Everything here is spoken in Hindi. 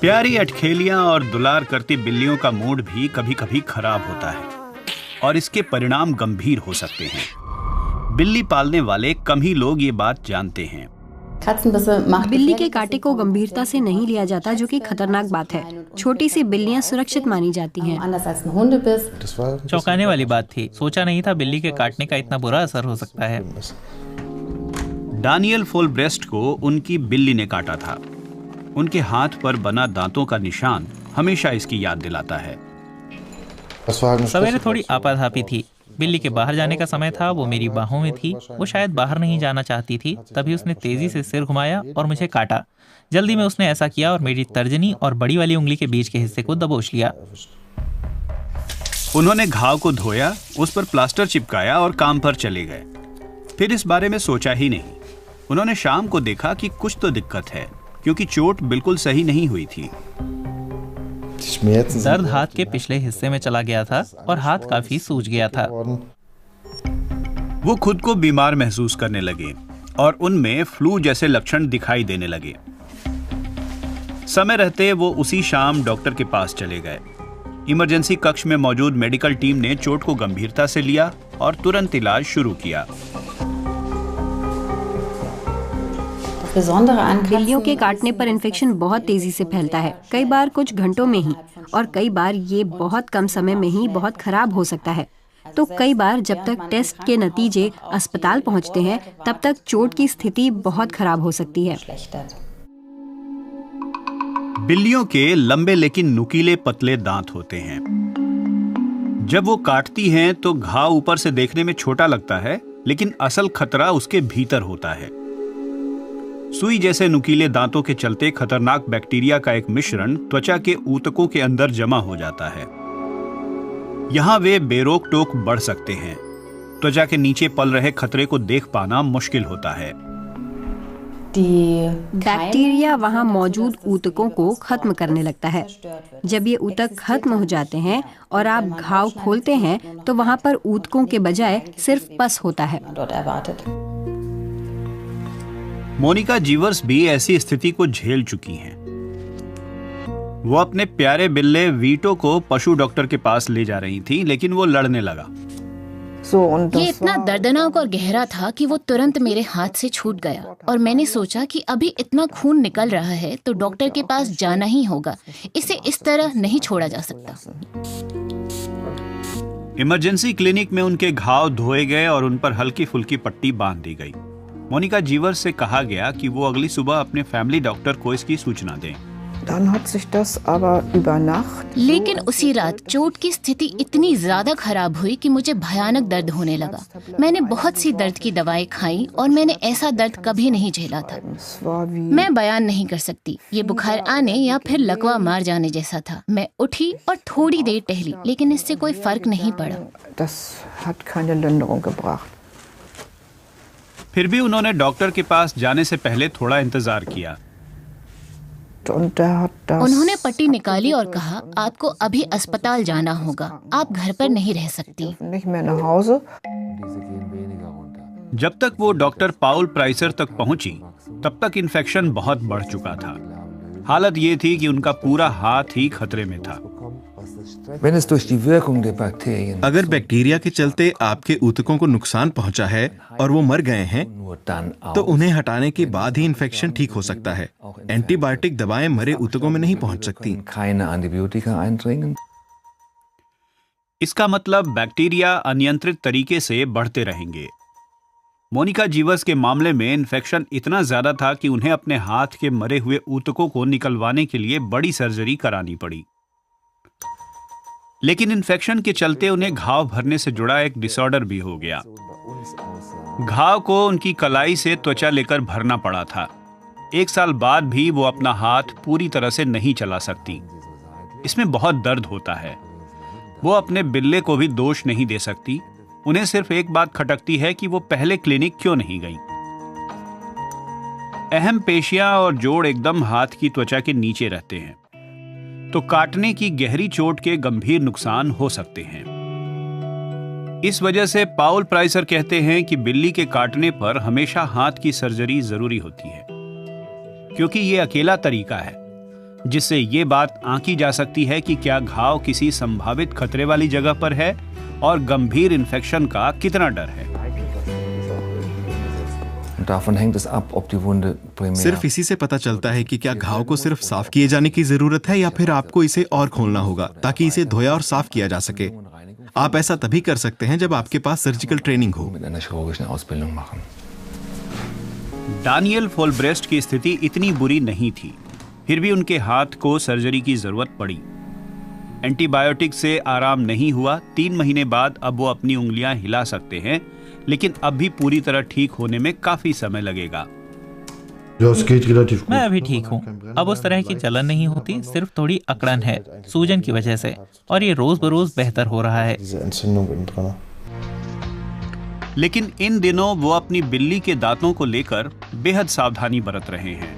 प्यारी अटखेलियां और दुलार करती बिल्लियों का मूड भी कभी कभी खराब होता है और इसके परिणाम गंभीर हो सकते हैं। बिल्ली पालने वाले कम ही लोग ये बात जानते हैं। बिल्ली के काटे को गंभीरता से नहीं लिया जाता, जो कि खतरनाक बात है। छोटी सी बिल्लियां सुरक्षित मानी जाती हैं। चौंकाने वाली बात थी। सोचा नहीं था बिल्ली के काटने का इतना बुरा असर हो सकता है। डानियल फोलब्रेस्ट को उनकी बिल्ली ने काटा था। उनके हाथ पर बना दांतों का निशान हमेशा इसकी याद दिलाता है। सवेरे थोड़ी आपाधापी थी। बिल्ली के बाहर जाने का समय था। वो मेरी बाहों में थी। वो शायद बाहर नहीं जाना चाहती थी। तभी उसने तेजी से सिर घुमाया और मुझे काटा। जल्दी में उसने ऐसा किया और मेरी तर्जनी और बड़ी वाली उंगली के बीच के हिस्से को दबोच लिया। उन्होंने घाव को धोया, उस पर प्लास्टर चिपकाया और काम पर चले गए। फिर इस बारे में सोचा ही नहीं। उन्होंने शाम को देखा कि कुछ तो दिक्कत है, क्योंकि चोट बिल्कुल सही नहीं हुई थी। दर्द हाथ के पिछले हिस्से में चला गया था और हाथ काफी सूज गया था। वो खुद को बीमार महसूस करने लगे और उनमें फ्लू जैसे लक्षण दिखाई देने लगे। समय रहते वो उसी शाम डॉक्टर के पास चले गए। इमरजेंसी कक्ष में मौजूद मेडिकल टीम ने चोट को गंभीरता से लिया और तुरंत इलाज शुरू किया। बिल्लियों के काटने पर इन्फेक्शन बहुत तेजी से फैलता है, कई बार कुछ घंटों में ही, और कई बार ये बहुत कम समय में ही बहुत खराब हो सकता है। तो कई बार जब तक टेस्ट के नतीजे अस्पताल पहुंचते हैं, तब तक चोट की स्थिति बहुत खराब हो सकती है। बिल्लियों के लंबे लेकिन नुकीले पतले दांत होते हैं। जब वो काटती हैं तो घाव ऊपर से देखने में छोटा लगता है, लेकिन असल खतरा उसके भीतर होता है। सुई जैसे नुकीले दांतों के चलते खतरनाक बैक्टीरिया का एक मिश्रण त्वचा के ऊतकों के अंदर जमा हो जाता है। यहां वे बेरोक टोक बढ़ सकते हैं। त्वचा के नीचे पल रहे खतरे को देख पाना मुश्किल होता है। बैक्टीरिया वहां मौजूद ऊतकों को खत्म करने लगता है। जब ये ऊतक खत्म हो जाते हैं और आप घाव खोलते हैं, तो वहां पर ऊतकों के बजाय सिर्फ पस होता है। मोनिका जीवर्स भी ऐसी स्थिति को झेल चुकी हैं। वो अपने प्यारे बिल्ले वीटो को पशु डॉक्टर के पास ले जा रही थी, लेकिन वो लड़ने लगा। ये इतना दर्दनाक और गहरा था कि वो तुरंत मेरे हाथ से छूट गया और मैंने सोचा कि अभी इतना खून निकल रहा है तो डॉक्टर के पास जाना ही होगा। इसे इस तरह नहीं छोड़ा जा सकता। इमरजेंसी क्लिनिक में उनके घाव धोए गए और उन पर हल्की फुल्की पट्टी बांध दी गई। मोनिका जीवर्स से कहा गया कि वो अगली सुबह अपने फैमिली डॉक्टर को इसकी सूचना दें। लेकिन उसी रात चोट की स्थिति इतनी ज्यादा खराब हुई कि मुझे भयानक दर्द होने लगा। मैंने बहुत सी दर्द की दवाएं खाई और मैंने ऐसा दर्द कभी नहीं झेला था। मैं बयान नहीं कर सकती। ये बुखार आने या फिर लकवा मार जाने जैसा था। मैं उठी और थोड़ी देर टहली, लेकिन इससे कोई फर्क नहीं पड़ा। फिर भी उन्होंने डॉक्टर के पास जाने से पहले थोड़ा इंतजार किया। उन्होंने पट्टी निकाली और कहा, आपको अभी अस्पताल जाना होगा, आप घर पर नहीं रह सकती। जब तक वो डॉक्टर पाउल प्राइसर तक पहुंची, तब तक इन्फेक्शन बहुत बढ़ चुका था। हालत ये थी कि उनका पूरा हाथ ही खतरे में था। अगर बैक्टीरिया के चलते आपके ऊतकों को नुकसान पहुंचा है और वो मर गए हैं, तो उन्हें हटाने के बाद ही इन्फेक्शन ठीक हो सकता है। एंटीबायोटिक दवाएं मरे ऊतकों में नहीं पहुंच सकती। इसका मतलब बैक्टीरिया अनियंत्रित तरीके से बढ़ते रहेंगे। मोनिका जीवर्स के मामले में इन्फेक्शन इतना ज्यादा था कि उन्हें अपने हाथ के मरे हुए ऊतकों को निकलवाने के लिए बड़ी सर्जरी करानी पड़ी। लेकिन इन्फेक्शन के चलते उन्हें घाव भरने से जुड़ा एक डिसऑर्डर भी हो गया। घाव को उनकी कलाई से त्वचा लेकर भरना पड़ा था। 1 साल बाद भी वो अपना हाथ पूरी तरह से नहीं चला सकती। इसमें बहुत दर्द होता है। वो अपने बिल्ले को भी दोष नहीं दे सकती। उन्हें सिर्फ एक बात खटकती है कि वो पहले क्लिनिक क्यों नहीं गई। अहम पेशियां और जोड़ एकदम हाथ की त्वचा के नीचे रहते हैं, तो काटने की गहरी चोट के गंभीर नुकसान हो सकते हैं। इस वजह से पाउल प्राइसर कहते हैं कि बिल्ली के काटने पर हमेशा हाथ की सर्जरी जरूरी होती है, क्योंकि ये अकेला तरीका है। जिससे ये बात आंकी जा सकती है कि क्या घाव किसी संभावित खतरे वाली जगह पर है और गंभीर इन्फेक्शन का कितना डर है। सिर्फ इसी से पता चलता है कि क्या घाव को सिर्फ साफ किए जाने की जरूरत है या फिर आपको इसे और खोलना होगा ताकि इसे धोया और साफ किया जा सके। आप ऐसा तभी कर सकते हैं जब आपके पास सर्जिकल ट्रेनिंग हो। डानियल फोलब्रेस्ट की स्थिति इतनी बुरी नहीं थी, फिर भी उनके हाथ को सर्जरी की जरूरत पड़ी। एंटीबायोटिक से आराम नहीं हुआ। 3 महीने बाद अब वो अपनी उंगलियां हिला सकते हैं, लेकिन अब भी पूरी तरह ठीक होने में काफी समय लगेगा। मैं अभी ठीक हूँ। अब उस तरह की जलन नहीं होती, सिर्फ थोड़ी अकड़न है सूजन की वजह से, और ये रोज बरोज बेहतर हो रहा है। लेकिन इन दिनों वो अपनी बिल्ली के दांतों को लेकर बेहद सावधानी बरत रहे हैं।